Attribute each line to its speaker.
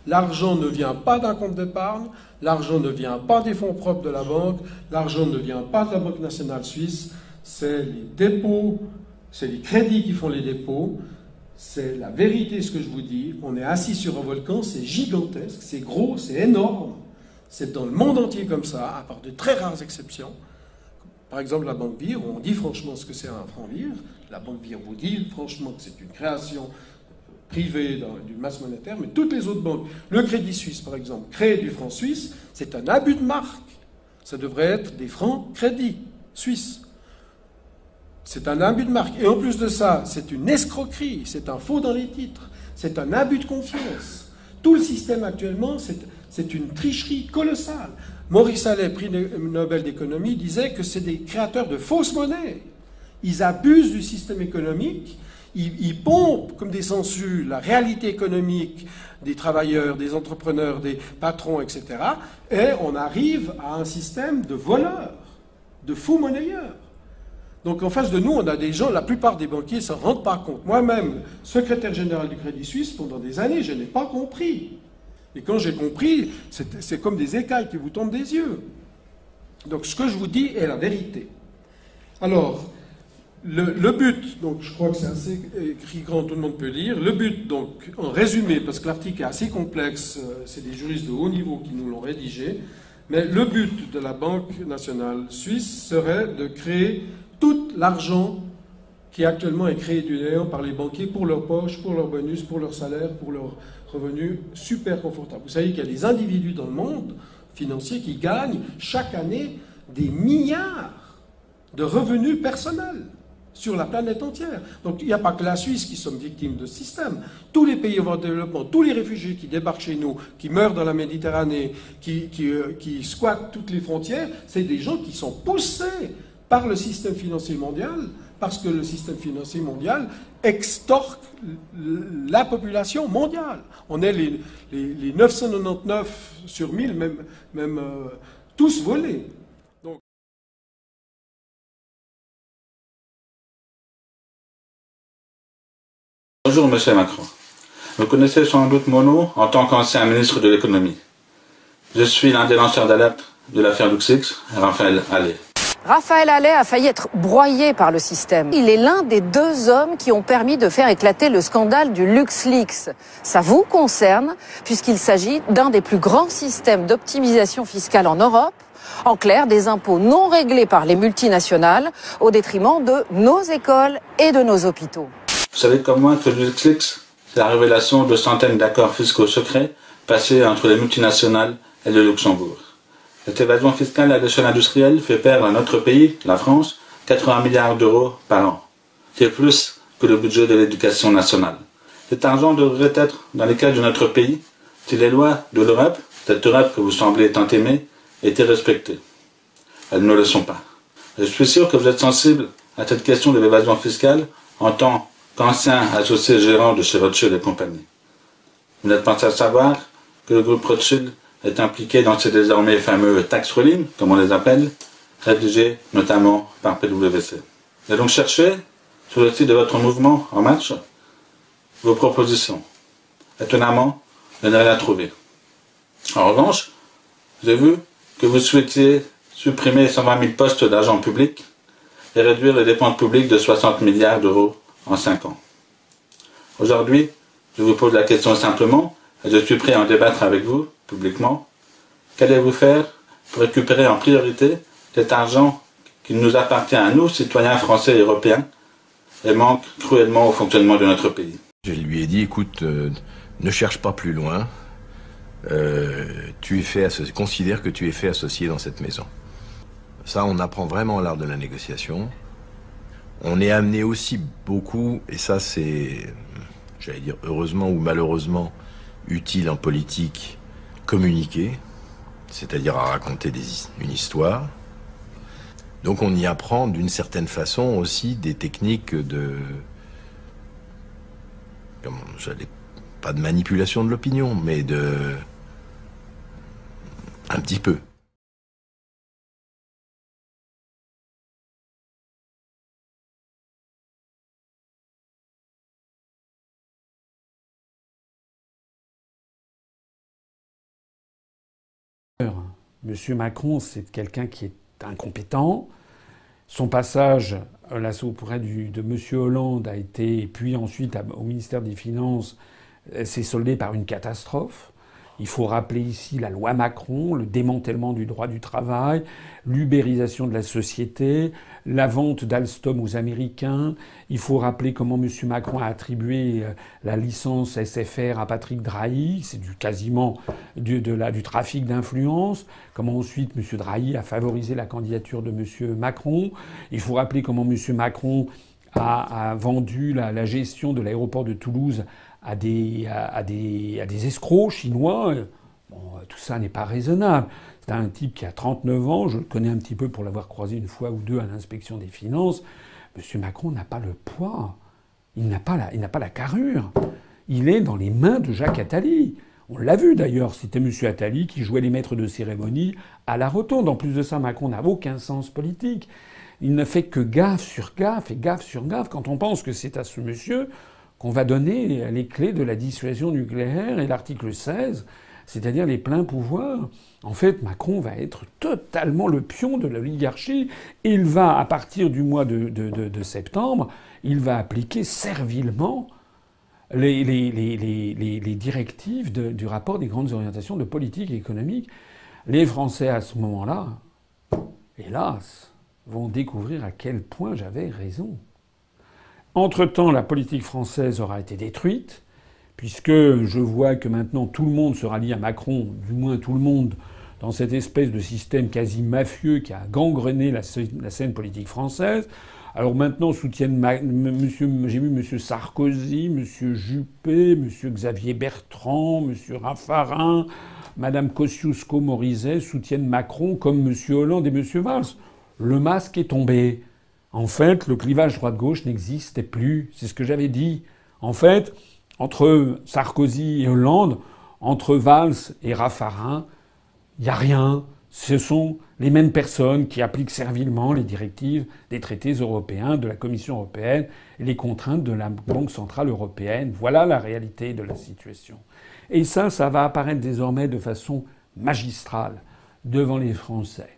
Speaker 1: L'argent ne vient pas d'un compte d'épargne, l'argent ne vient pas des fonds propres de la banque, l'argent ne vient pas de la Banque nationale suisse, c'est les dépôts, c'est les crédits qui font les dépôts, c'est la vérité ce que je vous dis, on est assis sur un volcan, c'est gigantesque, c'est gros, c'est énorme, c'est dans le monde entier comme ça, à part de très rares exceptions. Par exemple, la Banque Vire, on dit franchement ce que c'est un franc vire, la Banque Vire vous dit franchement que c'est une création privée du masse monétaire, mais toutes les autres banques, le Crédit Suisse par exemple, crée du franc suisse, c'est un abus de marque. Ça devrait être des francs crédits suisses. C'est un abus de marque. Et en plus de ça, c'est une escroquerie, c'est un faux dans les titres, c'est un abus de confiance. Tout le système actuellement, c'est une tricherie colossale. Maurice Allais, prix Nobel d'économie, disait que c'est des créateurs de fausses monnaies. Ils abusent du système économique, ils pompent comme des sangsues la réalité économique des travailleurs, des entrepreneurs, des patrons, etc. Et on arrive à un système de voleurs, de faux monnayeurs. Donc en face de nous, on a des gens, la plupart des banquiers ne s'en rendent pas compte. Moi-même, secrétaire général du Crédit Suisse, pendant des années, je n'ai pas compris. Et quand j'ai compris, c'est comme des écailles qui vous tombent des yeux. Donc ce que je vous dis est la vérité. Alors, le but, donc je crois que c'est assez écrit grand, tout le monde peut lire. Le but, donc, en résumé, parce que l'article est assez complexe, c'est des juristes de haut niveau qui nous l'ont rédigé, mais le but de la Banque nationale suisse serait de créer tout l'argent qui actuellement est créé du néant par les banquiers pour leur poche, pour leur bonus, pour leur salaire, pour leurs revenus super confortables. Vous savez qu'il y a des individus dans le monde financier qui gagnent chaque année des milliards de revenus personnels sur la planète entière. Donc il n'y a pas que la Suisse qui sommes victimes de ce système. Tous les pays en voie de développement, tous les réfugiés qui débarquent chez nous, qui meurent dans la Méditerranée, qui squattent toutes les frontières, c'est des gens qui sont poussés par le système financier mondial, parce que le système financier mondial extorque la population mondiale. On est les 999 sur 1000, même tous volés.
Speaker 2: Bonjour Monsieur Macron. Vous connaissez sans doute mon nom en tant qu'ancien ministre de l'économie. Je suis l'un des lanceurs d'alerte de l'affaire LuxLeaks, Raphaël Allais.
Speaker 3: Raphaël Allais a failli être broyé par le système. Il est l'un des deux hommes qui ont permis de faire éclater le scandale du LuxLeaks. Ça vous concerne, puisqu'il s'agit d'un des plus grands systèmes d'optimisation fiscale en Europe. En clair, des impôts non réglés par les multinationales au détriment de nos écoles et de nos hôpitaux.
Speaker 2: Vous savez comme moi que LuxLeaks, c'est la révélation de centaines d'accords fiscaux secrets passés entre les multinationales et le Luxembourg. Cette évasion fiscale à l'échelle industrielle fait perdre à notre pays, la France, 80 milliards d'euros par an. C'est plus que le budget de l'éducation nationale. Cet argent devrait être dans les caisses de notre pays si les lois de l'Europe, cette Europe que vous semblez tant aimer, étaient respectées. Elles ne le sont pas. Je suis sûr que vous êtes sensible à cette question de l'évasion fiscale en tant qu'ancien associé gérant de chez Rothschild et compagnie. Vous n'êtes pas sans savoir que le groupe Rothschild est impliqué dans ces désormais fameux tax rulings, comme on les appelle, rédigés notamment par PwC. J'ai donc cherché, sur le site de votre mouvement En Marche, vos propositions. Étonnamment, je n'ai rien trouvé. En revanche, j'ai vu que vous souhaitiez supprimer 120 000 postes d'agents publics et réduire les dépenses publiques de 60 milliards d'euros en 5 ans. Aujourd'hui, je vous pose la question simplement, et je suis prêt à en débattre avec vous, publiquement. Qu'allez-vous faire pour récupérer en priorité cet argent qui nous appartient à nous, citoyens français et européens, et manque cruellement au fonctionnement de notre pays?
Speaker 4: Je lui ai dit, écoute, ne cherche pas plus loin, considère que tu es fait associé dans cette maison. Ça, on apprend vraiment l'art de la négociation. On est amené aussi beaucoup, et ça c'est, j'allais dire heureusement ou malheureusement, utile en politique, communiquer, c'est-à-dire à raconter une histoire. Donc on y apprend d'une certaine façon aussi des techniques pas de manipulation de l'opinion, mais un petit peu.
Speaker 5: Monsieur Macron, c'est quelqu'un qui est incompétent. Son passage auprès de Monsieur Hollande a été, et puis ensuite au ministère des Finances, s'est soldé par une catastrophe. Il faut rappeler ici la loi Macron, le démantèlement du droit du travail, l'ubérisation de la société, la vente d'Alstom aux Américains. Il faut rappeler comment M. Macron a attribué la licence SFR à Patrick Drahi. C'est quasiment du trafic d'influence. Comment ensuite M. Drahi a favorisé la candidature de M. Macron. Il faut rappeler comment M. Macron a vendu la gestion de l'aéroport de Toulouse à des escrocs chinois. Bon, tout ça n'est pas raisonnable. C'est un type qui a 39 ans, je le connais un petit peu pour l'avoir croisé une fois ou deux à l'inspection des finances. M. Macron n'a pas le poids, il n'a pas la carrure. Il est dans les mains de Jacques Attali. On l'a vu d'ailleurs, c'était M. Attali qui jouait les maîtres de cérémonie à la rotonde. En plus de ça, Macron n'a aucun sens politique. Il ne fait que gaffe sur gaffe et gaffe sur gaffe quand on pense que c'est à ce monsieur qu'on va donner les clés de la dissuasion nucléaire et l'article 16, c'est-à-dire les pleins pouvoirs. En fait, Macron va être totalement le pion de l'oligarchie. Il va, à partir du mois de septembre, il va appliquer servilement les directives du rapport des grandes orientations de politique économique. Les Français, à ce moment-là, hélas, vont découvrir à quel point j'avais raison. Entre-temps, la politique française aura été détruite, puisque je vois que maintenant tout le monde se rallie à Macron, du moins tout le monde, dans cette espèce de système quasi mafieux qui a gangrené la scène politique française. Alors maintenant soutiennent j'ai vu M. Sarkozy, M. Juppé, M. Xavier Bertrand, M. Raffarin, Mme Kosciusko-Morizet soutiennent Macron comme M. Hollande et M. Valls. Le masque est tombé. En fait, le clivage droite-gauche n'existait plus. C'est ce que j'avais dit. En fait, entre Sarkozy et Hollande, entre Valls et Raffarin, il n'y a rien. Ce sont les mêmes personnes qui appliquent servilement les directives des traités européens, de la Commission européenne et les contraintes de la Banque centrale européenne. Voilà la réalité de la situation. Et ça va apparaître désormais de façon magistrale devant les Français.